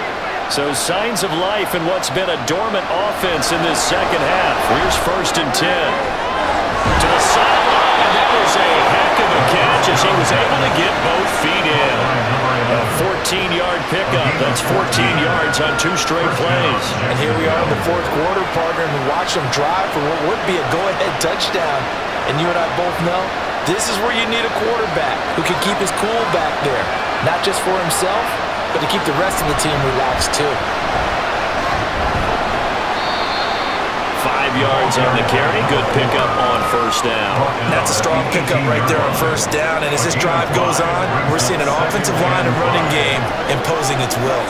So signs of life in what's been a dormant offense in this second half. Here's 1st and 10. To the sideline. That was a heck of a catch as he was able to get both feet in. A 14-yard pickup. That's 14 yards on 2 straight plays. And here we are in the 4th quarter, partner, and we watch them drive for what would be a go-ahead touchdown. And you and I both know this is where you need a quarterback who can keep his cool back there. Not just for himself, but to keep the rest of the team relaxed too. 5 yards on the carry. Good pickup on 1st down. That's a strong pickup right there on 1st down. And as this drive goes on, we're seeing an offensive line and running game imposing its will.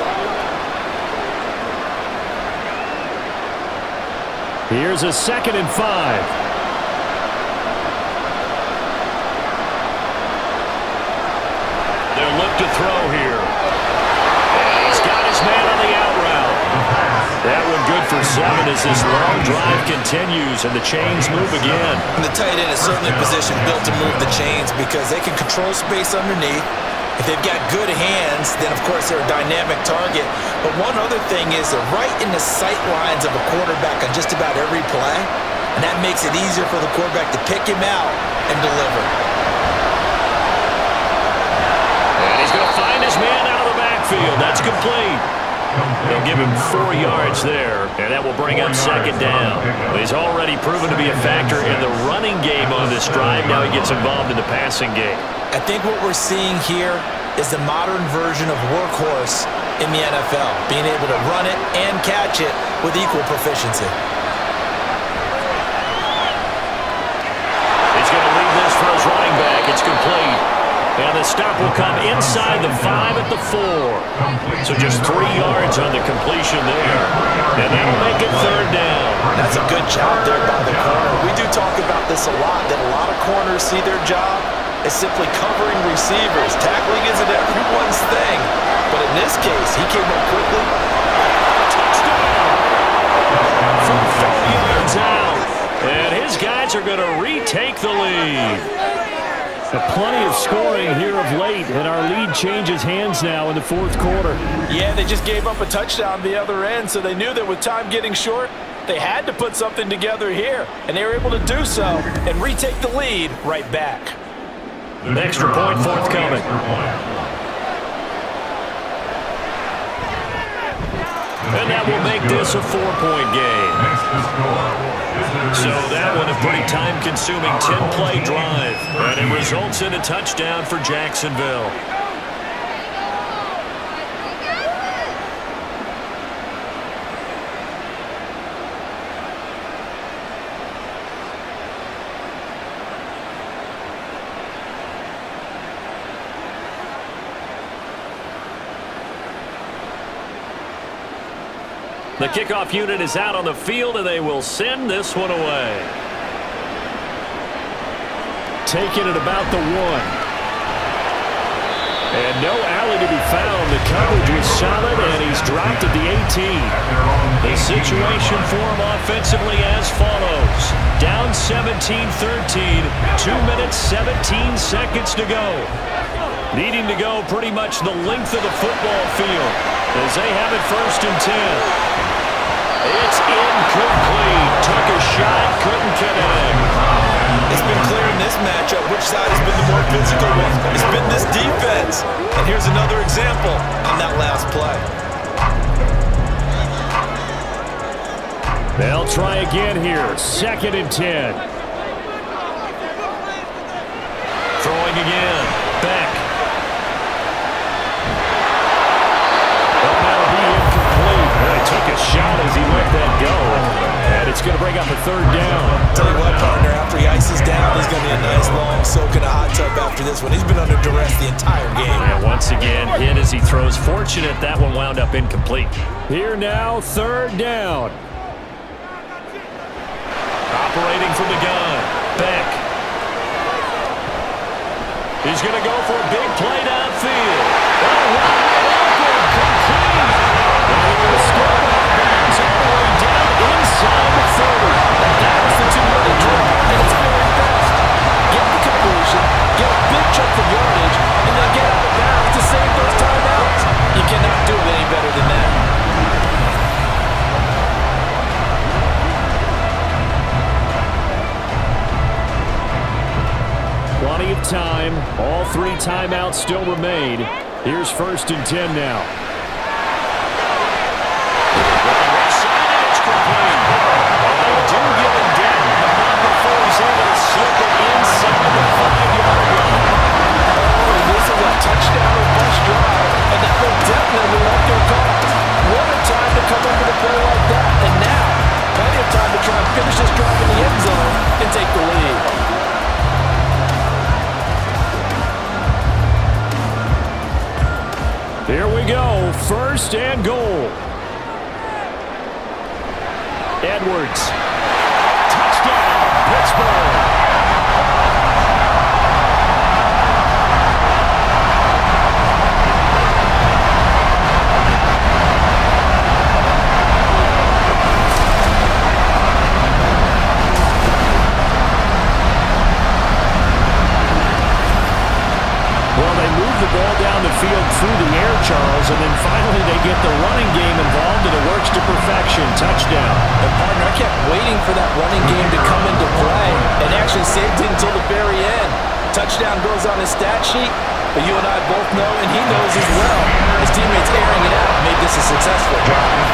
Here's a 2nd and 5. They'll look to throw here. And he's got his man on the out route. That one good for 7 as this long drive continues and the chains move again. And the tight end is certainly a position built to move the chains because they can control space underneath. If they've got good hands, then of course they're a dynamic target. But one other thing is they're right in the sight lines of a quarterback on just about every play. And that makes it easier for the quarterback to pick him out and deliver. And he's going to find his man out of the backfield. That's complete. They'll give him 4 yards there, and that will bring up 2nd down. He's already proven to be a factor in the running game on this drive. Now he gets involved in the passing game. I think what we're seeing here is the modern version of workhorse in the NFL, being able to run it and catch it with equal proficiency. He's going to leave this for his running back. It's complete. And the stop will come inside the 5 at the 4. So just 3 yards on the completion there. And that'll make it 3rd down. That's a good job there by the corner. We do talk about this a lot, that a lot of corners see their job as simply covering receivers. Tackling isn't everyone's thing. But in this case, he came up quickly. Touchdown! From 30 yards out. And his guys are going to retake the lead. Plenty of scoring here of late, and our lead changes hands now in the 4th quarter. Yeah, they just gave up a touchdown the other end, so they knew that with time getting short, they had to put something together here, and they were able to do so and retake the lead right back. An extra point forthcoming. And that will make this a 4-point game. So that one Pretty time-consuming 10-play drive, and it results in a touchdown for Jacksonville. The kickoff unit is out on the field, and they will send this one away. Taking it about the 1. And no alley to be found. The coverage was solid, and he's dropped at the 18. The situation for him offensively as follows. Down 17-13, 2 minutes, 17 seconds to go. Needing to go pretty much the length of the football field as they have it 1st and 10. It's incomplete. Took a shot, couldn't connect. It's been clear in this matchup which side has been the more physical one. It's been this defense. And here's another example on that last play. They'll try again here. 2nd and 10. Throwing again. Beck. Took a shot as he let that go, and it's going to bring up a 3rd down. Tell you what, partner, after he ices down, he's going to be a nice long soak in a hot tub after this one. He's been under duress the entire game. And once again, hit as he throws. Fortunate that one wound up incomplete. Here now, 3rd down. Operating from the gun, Beck. He's going to go for a big play downfield. Inside the 30. That was the 2-minute drill, and it's very fast. Get the completion, get a big chunk of yardage, and then get out of bounds to save those timeouts. You cannot do it any better than that. Plenty of time. All 3 timeouts still remain. Here's 1st and 10 now. Touchdown or bust drive, and that will definitely help their cause. What a time to come up with a play like that, and now plenty of time to try and finish this drive in the end zone and take the lead. Here we go, 1st and goal. Edwards. Touchdown, Pittsburgh. Ball down the field through the air, Charles, and then finally they get the running game involved, and it works to perfection. Touchdown. And partner, I kept waiting for that running game to come into play and actually saved it until the very end. Touchdown goes on his stat sheet, but you and I both know, and he knows as well, his teammates airing it out made this a successful drive.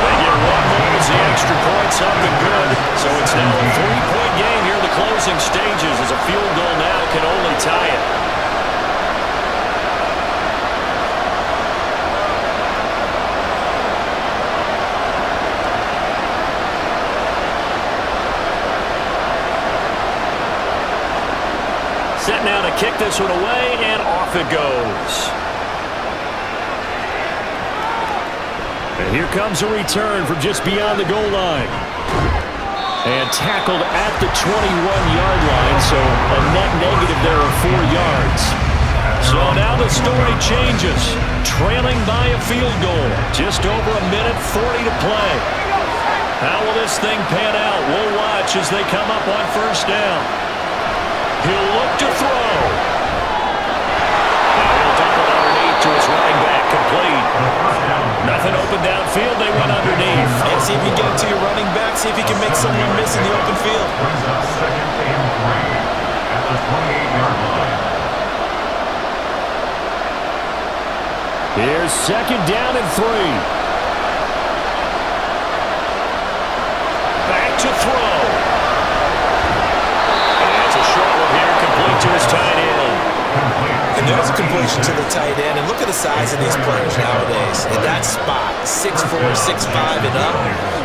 They get 1 more as the extra point's up and good, so it's now a 3-point game here in the closing stages as a field goal now can only tie it. Set now to kick this one away, and off it goes. And here comes a return from just beyond the goal line. And tackled at the 21-yard line, so a net negative there of 4 yards. So now the story changes. Trailing by a field goal. Just over a minute 40 to play. How will this thing pan out? We'll watch as they come up on 1st down. He'll look to throw. And he'll dump it underneath to his running back, complete. Nothing open downfield, they went underneath. And see if you can get it to your running back, see if you can make someone miss in the open field. Brings up 2nd and 3 at the 28-yard line. Here's 2nd down and 3. Back to throw. separation to the tight end. And look at the size of these players nowadays. At that spot, 6'4", 6'5", and up.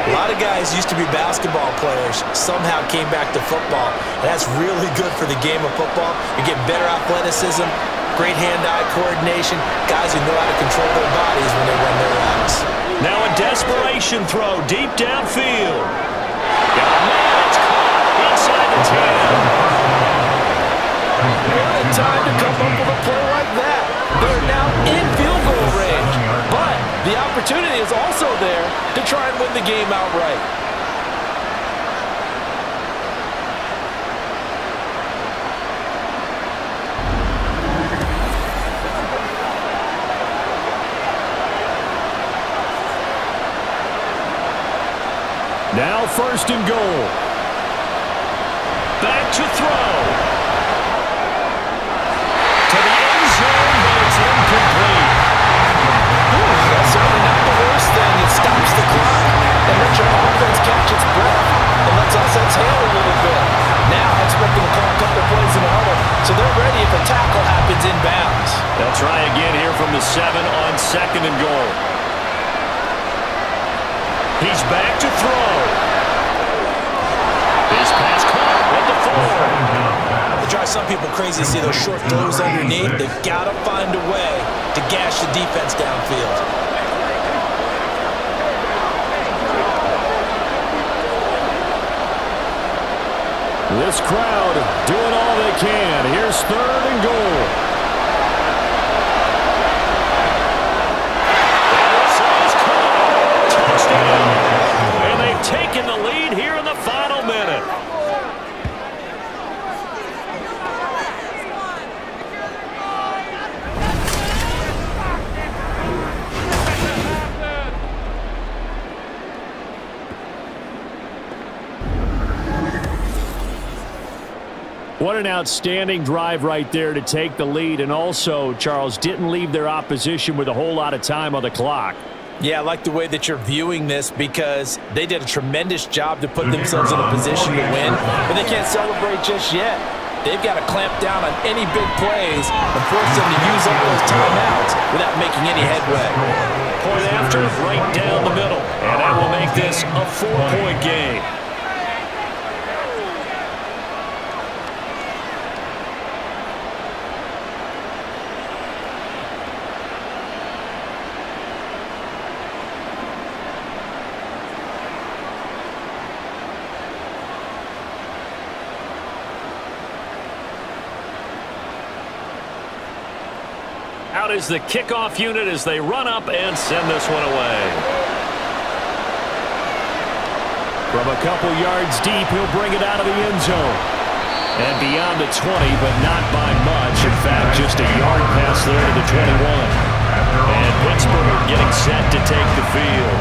A lot of guys used to be basketball players, somehow came back to football. And that's really good for the game of football. You get better athleticism, great hand-eye coordination, guys who know how to control their bodies when they run their routes. Now a desperation throw deep downfield. Got a man, it's caught inside the 10. What a time to come up with a play like that. They're now in field goal range. But the opportunity is also there to try and win the game outright. Now 1st and goal. Back to throw. To the end zone, but it's incomplete. That's certainly not the worst thing. It stops the clock and lets your offense catch its breath and lets us exhale a little bit. Now I expect them to call a couple of plays in the huddle, so they're ready if a tackle happens inbounds. They'll try again here from the 7 on 2nd and goal. He's back to throw. This pass caught at the 4. They drive some people crazy to see those short throws underneath. They've got to find a way to gash the defense downfield. This crowd doing all they can. Here's 3rd and goal. And they've taken the lead here in the final minute. What an outstanding drive right there to take the lead. And also, Charles, didn't leave their opposition with a whole lot of time on the clock. Yeah, I like the way that you're viewing this because they did a tremendous job to put themselves in a position to win, but they can't celebrate just yet. They've got to clamp down on any big plays and force them to use up those timeouts without making any headway. Point after, right down the middle, and that will make this a 4-point game. Out is the kickoff unit as they run up and send this one away. From a couple yards deep, he'll bring it out of the end zone. And beyond the 20, but not by much. In fact, just a yard pass there to the 21. And Pittsburgh getting set to take the field.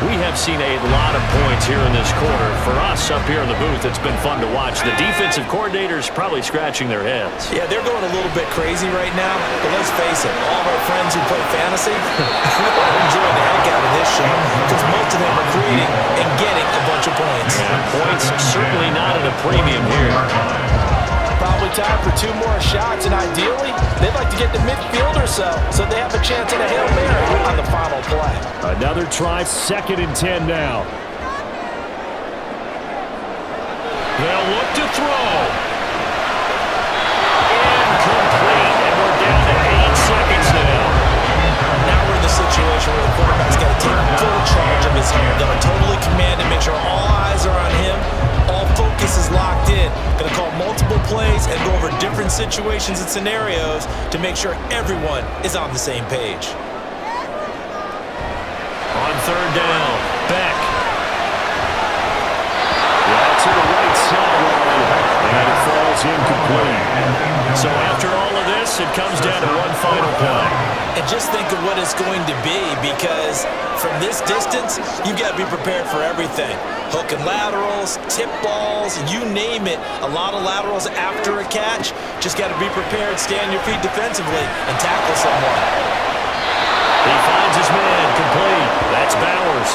We have seen a lot of points here in this quarter. For us up here in the booth, it's been fun to watch. The defensive coordinators probably scratching their heads. Yeah, they're going a little bit crazy right now. But let's face it, all of our friends who play fantasy are enjoying the heck out of this show because most of them are creating and getting a bunch of points. And points certainly not at a premium here. Probably time for 2 more shots, and ideally, they'd like to get to midfield or so they have a chance at a Hail Mary on the final play. Another try, 2nd and 10 now. They'll look to throw. Incomplete, and we're down to 8 seconds now. Now we're in the situation where the quarterback's got to take full charge of his hand. Got to totally command and make sure all eyes are on him. All focus is locked in. Going to call multiple plays and go over different situations and scenarios to make sure everyone is on the same page. On 3rd down, Beck. Right to the right sideline, and it falls incomplete. So after all of this, it comes down to one final play. And just think of what it's going to be, because from this distance, you've got to be prepared for everything. Hook and laterals, tip balls, you name it. A lot of laterals after a catch. Just got to be prepared, stay on your feet defensively, and tackle someone. He finds his man, complete. That's Bowers.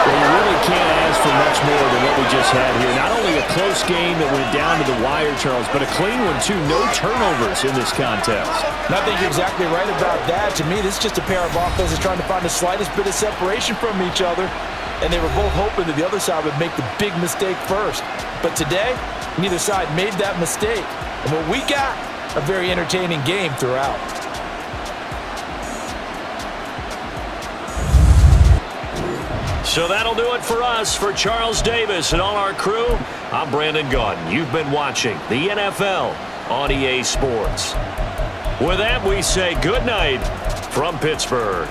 Well, you really can't ask for much much more than what we just had here. Not only a close game that went down to the wire, Charles, but a clean one, too. No turnovers in this contest. And I think you're exactly right about that. To me, this is just a pair of offenses trying to find the slightest bit of separation from each other, and they were both hoping that the other side would make the big mistake first. But today, neither side made that mistake. And what we got, a very entertaining game throughout. So that'll do it for us. For Charles Davis and all our crew, I'm Brandon Gaudin. You've been watching the NFL on EA Sports. With that, we say good night from Pittsburgh.